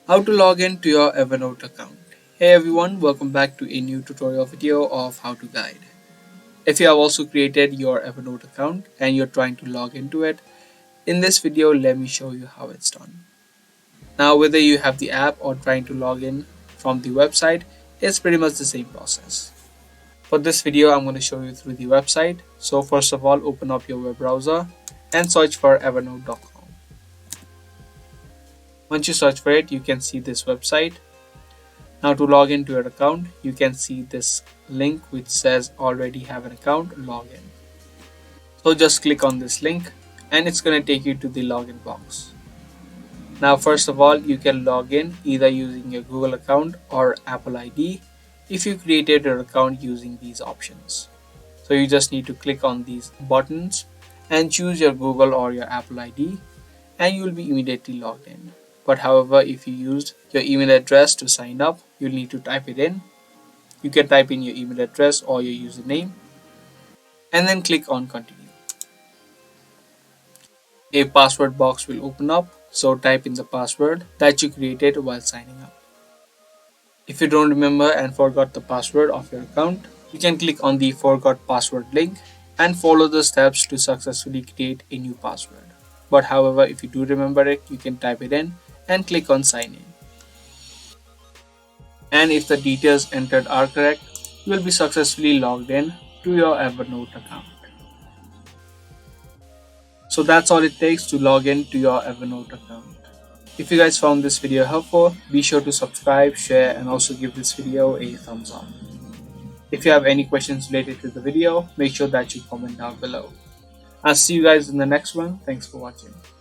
How to log in to your Evernote account. Hey everyone, welcome back to a new tutorial video of how to guide. If you have also created your Evernote account and you're trying to log into it, in this video let me show you how it's done. Now whether you have the app or trying to log in from the website, it's pretty much the same process. For this video I'm going to show you through the website. So first of all, open up your web browser and search for evernote.com. Once you search for it, you can see this website. Now to log into your account, you can see this link which says already have an account, login. So just click on this link and it's going to take you to the login box. Now first of all, you can log in either using your Google account or Apple ID if you created your account using these options. So you just need to click on these buttons and choose your Google or your Apple ID and you will be immediately logged in. But however, if you used your email address to sign up, you'll need to type it in. You can type in your email address or your username and then click on continue. A password box will open up, so type in the password that you created while signing up. If you don't remember and forgot the password of your account, you can click on the forgot password link and follow the steps to successfully create a new password. But however, if you do remember it, you can type it in and click on sign in. And if the details entered are correct, you will be successfully logged in to your Evernote account. So that's all it takes to log in to your Evernote account. If you guys found this video helpful, be sure to subscribe, share, and also give this video a thumbs up. If you have any questions related to the video, make sure that you comment down below. I'll see you guys in the next one. Thanks for watching.